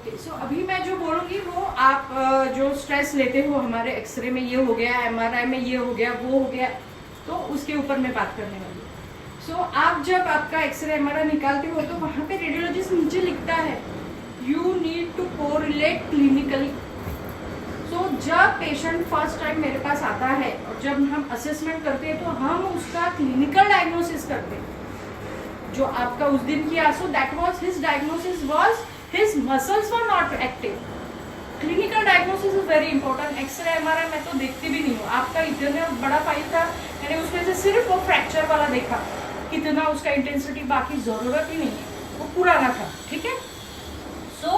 Okay so अभी मैं जो बोलूँगी वो आप जो स्ट्रेस लेते हो, हमारे एक्सरे में ये हो गया, एमआरआई में ये हो गया, वो हो गया, तो उसके ऊपर मैं बात करने वाली हूँ। सो आप जब आपका एक्सरे एमआरआई निकालते हो तो वहाँ पे रेडियोलॉजिस्ट नीचे लिखता है you need to correlate clinically. So जब पेशेंट फर्स्ट टाइम मेरे पास आता है और जब हम असेसमेंट करते हैं तो हम उसका क्लिनिकल डायग्नोसिस करते हैं। जो आपका उस दिन किया, so that was his diagnosis was his muscles were not active. Clinical diagnosis is very important. X-ray MRI मैं तो देखती भी नहीं हूँ। आपका इतना बड़ा फाइल था, मैंने उसमें से सिर्फ वो फ्रैक्चर वाला देखा, कितना उसका इंटेंसिटी, बाकी जरूरत ही नहीं है, वो पुराना था। ठीक है, सो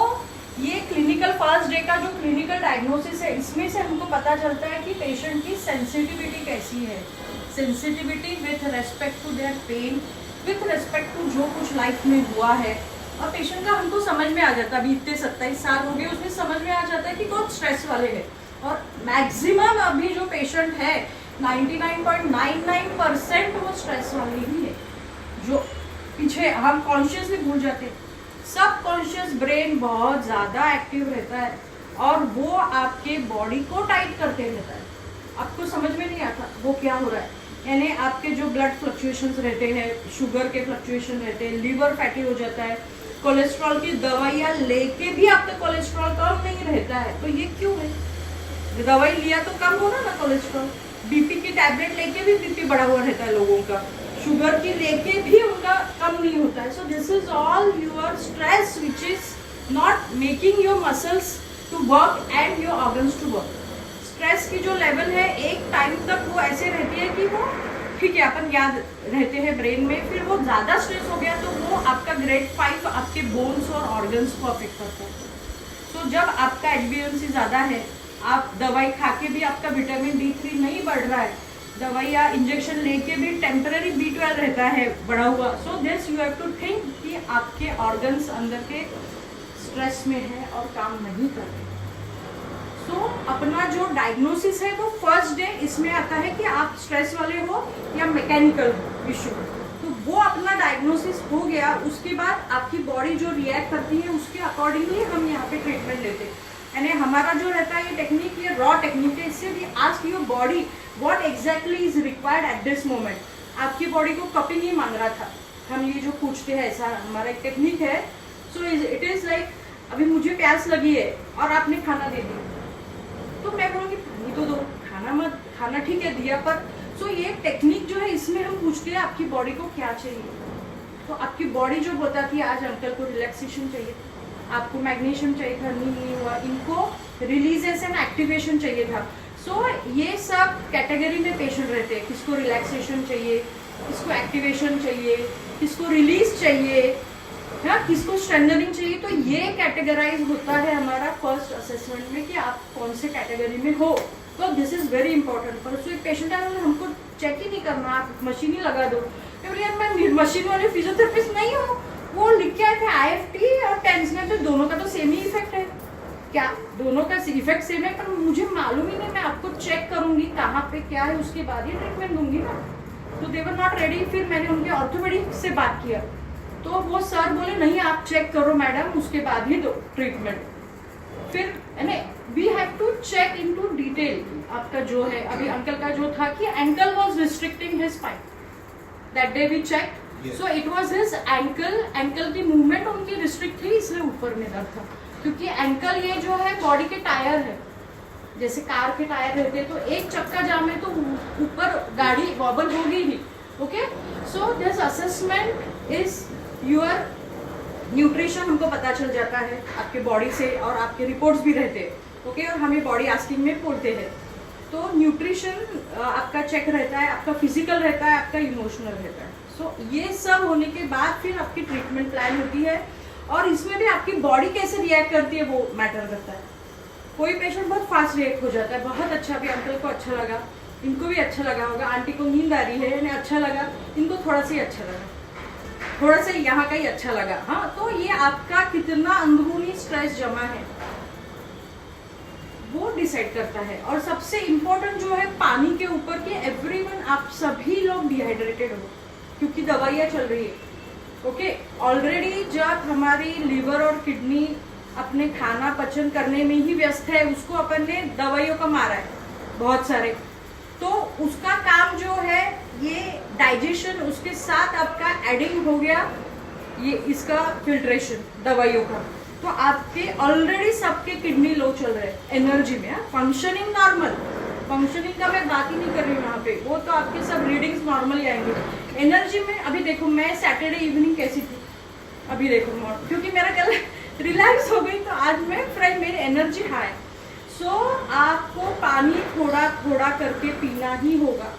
ये क्लिनिकल फर्स्ट डे का जो क्लिनिकल डायग्नोसिस है, इसमें से हमको पता चलता है कि पेशेंट की सेंसिटिविटी कैसी है। Sensitivity with respect to their pain, with respect to जो कुछ लाइफ में हुआ है। और पेशेंट का हमको समझ में आ जाता है, अभी इतने 27 साल हो गए, उसमें समझ में आ जाता है कि बहुत स्ट्रेस वाले हैं। और मैक्सिमम अभी जो पेशेंट है 99.99% वो स्ट्रेस वाले ही है। जो पीछे हम कॉन्शियसली भूल जाते हैं, सब कॉन्शियस ब्रेन बहुत ज़्यादा एक्टिव रहता है और वो आपके बॉडी को टाइट करते रहता है। आपको समझ में नहीं आता वो क्या हो रहा है। यानी आपके जो ब्लड फ्लक्चुएशंस रहते हैं, शुगर के फ्लक्चुएशन रहते हैं, लीवर फैटी हो जाता है, कोलेस्ट्रॉल की दवाइयाँ लेके भी आपका कोलेस्ट्रॉल कम नहीं रहता है। तो ये क्यों है? दवाई लिया तो कम होना ना कोलेस्ट्रॉल। बीपी की टैबलेट लेके भी बीपी बढ़ा हुआ रहता है लोगों का, शुगर की लेके भी उनका कम नहीं होता है। So this is all your stress which is not making your muscles to work and your organs to work. Stress की जो लेवल है एक टाइम तक वो ऐसे रहती है कि वो ठीक है, अपन याद रहते हैं ब्रेन में, फिर वो ज़्यादा स्ट्रेस हो गया तो वो आपका ग्रेड 5 आपके बोन्स और ऑर्गन्स को अफेक्ट करता है। तो जब आपका HbA1c ज़्यादा है, आप दवाई खा के भी आपका विटामिन D3 नहीं बढ़ रहा है, दवाई या इंजेक्शन लेके भी टेम्पररी B12 रहता है बढ़ा हुआ, so this you have to think कि आपके ऑर्गन्स अंदर के स्ट्रेस में है और काम नहीं कर रहे। सो अपना जो डायग्नोसिस है वो फर्स्ट डे इसमें आता है कि आप स्ट्रेस वाले हो या मैकेनिकल इशू, तो वो अपना डायग्नोसिस हो गया। उसके बाद आपकी बॉडी जो रिएक्ट करती है उसके अकॉर्डिंगली हम यहाँ पे ट्रीटमेंट लेते हैं। यानी हमारा जो रहता है ये टेक्निक, ये रॉ टेक्निक है। इससे we ask your body what exactly is required at this moment. आपकी बॉडी को कपिंग ही मांग रहा था, हम ये जो पूछते हैं, ऐसा हमारा एक टेक्निक है। सो इट इज लाइक अभी मुझे प्यास लगी है और आपने खाना दे दिया, तो मैं बोलूँगी पानी तो दो, खाना मत, खाना ठीक है दिया पर। सो ये टेक्निक जो है इसमें हम पूछते हैं आपकी बॉडी को क्या चाहिए। तो आपकी बॉडी जो बताती है आज अंकल को रिलैक्सेशन चाहिए, आपको मैग्नीशियम चाहिए था, नहीं हुआ, इनको रिलीजेशन एक्टिवेशन चाहिए था। सो ये सब कैटेगरी में पेशेंट रहते हैं, किसको रिलैक्सेशन चाहिए, किसको एक्टिवेशन चाहिए, किसको रिलीज चाहिए, हाँ, किसको स्ट्रेंथनिंग चाहिए। तो ये कैटेगराइज होता है हमारा फर्स्ट असेसमेंट में कि आप कौन से कैटेगरी में हो। तो दिस इज वेरी इंपॉर्टेंट। परसों एक पेशेंट आया, हमको चेक ही नहीं करना, आप मशीन ही लगा दो। मैं मशीन वाले फिजियोथेरेपिस्ट नहीं हूँ, वो लिख के आए थे IFT और टेंशन, तो दोनों का तो सेम ही इफेक्ट है। क्या दोनों का इफेक्ट सेम है? पर मुझे मालूम ही नहीं, मैं आपको चेक करूंगी कहाँ पे क्या है, उसके बाद ही ट्रीटमेंट दूंगी ना। तो दे वर नॉट रेडी। फिर मैंने उनके ऑर्थोपेडिक से बात किया तो वो सर बोले नहीं आप चेक करो मैडम, उसके बाद ही दो ट्रीटमेंट। फिर we have to check into detail. आपका जो है अभी अंकल का जो था कि ankle was restricting his spine, that day we check. So it was his ankle की मूवमेंट उनकी रिस्ट्रिक्ट थी, इसलिए ऊपर में दर्द था। क्योंकि एंकल ये जो है बॉडी के टायर है, जैसे कार के टायर रहते हैं, तो एक चक्का जाम है तो ऊपर गाड़ी वॉबल होगी ही। Okay, so this assessment is your nutrition. हमको पता चल जाता है आपके बॉडी से और आपके रिपोर्ट्स भी रहते हैं। ओके, और हमें बॉडी आस्किंग में बोलते हैं। तो न्यूट्रिशन आपका चेक रहता है, आपका फिजिकल रहता है, आपका इमोशनल रहता है। सो ये सब होने के बाद फिर आपकी ट्रीटमेंट प्लान होती है और इसमें भी आपकी बॉडी कैसे रिएक्ट करती है वो मैटर करता है। कोई पेशेंट बहुत फास्ट रिएक्ट हो जाता है, बहुत अच्छा, अभी अंकल को अच्छा लगा, इनको भी अच्छा लगा होगा, आंटी को नींद आ रही है यानी अच्छा लगा, इनको थोड़ा सा ही अच्छा लगा, थोड़ा सा यहाँ का ही अच्छा लगा। हाँ, तो ये आपका कितना अंदरूनी स्ट्रेस जमा है वो डिसाइड करता है। और सबसे इम्पोर्टेंट जो है पानी के ऊपर कि एवरीवन, आप सभी लोग डिहाइड्रेटेड हो क्योंकि दवाइयाँ चल रही है। ओके, ऑलरेडी जब हमारी लीवर और किडनी अपने खाना पचन करने में ही व्यस्त है, उसको अपन ने दवाइयों का मारा है बहुत सारे, तो उसका काम जो है ये डाइजेशन, उसके साथ आपका एडिंग हो गया ये इसका फिल्ट्रेशन दवाइयों का। तो आपके ऑलरेडी सबके किडनी लो चल रहे हैं एनर्जी में, फंक्शनिंग नॉर्मल, फंक्शनिंग का मैं बात ही नहीं कर रही हूँ यहाँ पे, वो तो आपके सब रीडिंग्स नॉर्मल ही आएंगे। एनर्जी में अभी देखो मैं सैटरडे इवनिंग कैसी थी, अभी देखो क्योंकि मेरा कल रिलैक्स हो गई तो आज मैं फ्रेश, मेरी एनर्जी हाई। सो आपको पानी थोड़ा थोड़ा करके पीना ही होगा,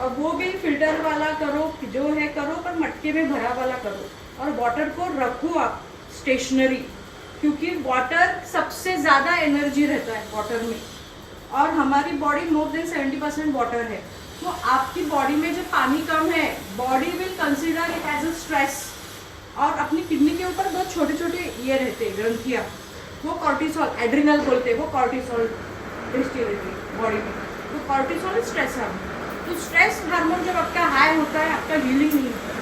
और वो भी फिल्टर वाला करो जो है करो, पर मटके में भरा वाला करो, और वाटर को रखो आप स्टेशनरी, क्योंकि वाटर सबसे ज़्यादा एनर्जी रहता है वाटर में, और हमारी बॉडी मोर देन 70% वाटर है। तो आपकी बॉडी में जब पानी कम है, body will consider it as a stress, और अपनी किडनी के ऊपर बहुत छोटे छोटे ये रहते हैं ग्रंथियाँ, वो कॉर्टिसोल, एड्रिनल बोलते हैं, वो कॉर्टिसोल दृष्टि रहती है बॉडी में, तो कॉर्टिसोल स्ट्रेस हार्मोन। तो स्ट्रेस हार्मोन जब आपका हाई होता है, आपका हीलिंग नहीं होता,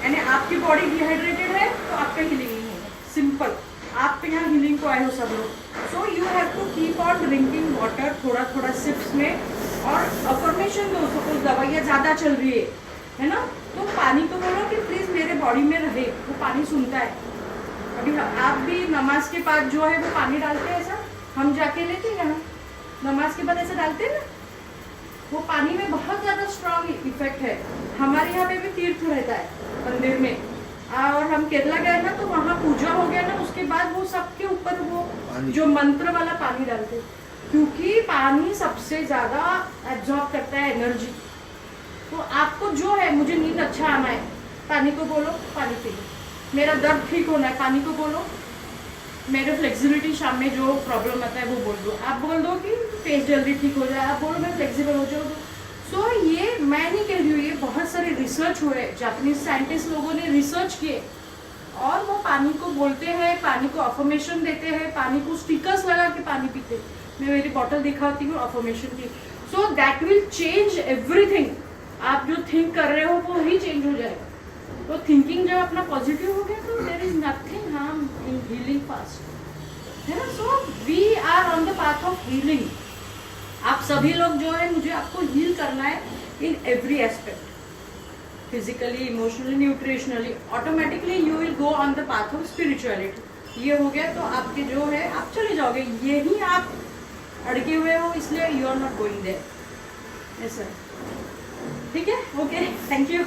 यानी आपकी बॉडी डिहाइड्रेटेड है तो आपका हीलिंग नहीं होगा, सिंपल। आप यहाँ हीलिंग को आए हो सब लोग, so you have to keep on drinking water थोड़ा थोड़ा सिप्स में, और अफर्मेशन दो, सपोज दवाइयाँ ज़्यादा चल रही है ना, तो पानी को बोलो कि प्लीज़ मेरे बॉडी में रहे, वो पानी सुनता है। अभी आप भी नमाज के बाद जो है वो पानी डालते हैं, ऐसा हम जाके लेते हैं यहाँ नमाज के बाद ऐसा डालते हैं ना, वो पानी में बहुत ज़्यादा स्ट्रॉन्ग इफेक्ट है। हमारे यहाँ पे भी तीर्थ रहता है मंदिर में, और हम केरला गए ना तो वहाँ पूजा हो गया ना, उसके बाद वो सबके ऊपर वो जो मंत्र वाला पानी डालते, क्योंकि पानी सबसे ज़्यादा एब्जॉर्ब करता है एनर्जी। तो आपको जो है, मुझे नींद अच्छा आना है, पानी को बोलो पानी पी लो, मेरा दर्द ठीक होना है, पानी को बोलो, मेरे फ्लेक्सिबिलिटी शाम में जो प्रॉब्लम आता है वो बोल दो, आप बोल दो कि फेस जल्दी ठीक हो जाए, आप बोलो मैं फ्लेक्सिबल हो जाऊँ। सो ये मैं नहीं कह रही हूँ, ये बहुत सारे रिसर्च हुए, जापानीज साइंटिस्ट लोगों ने रिसर्च किए, और वो पानी को बोलते हैं, पानी को अफर्मेशन देते हैं, पानी को स्टिकर्स लगा के पानी पीते। मैं मेरी बॉटल दिखाती हूँ अफर्मेशन की, so that will change everything. आप जो थिंक कर रहे हो वो ही चेंज हो जाएगा। तो थिंकिंग जब अपना पॉजिटिव हो गया तो there is nothing harm in healing fast, है ना। So we are on the path of healing. आप सभी लोग जो है, मुझे आपको हील करना है in every aspect, physically, emotionally, nutritionally, automatically you will go on the path of spirituality. ये हो गया तो आपके जो है आप चले जाओगे, यही आप अड़के हुए हो, इसलिए you are not going there. Yes sir, ठीक है, ओके, थैंक यू।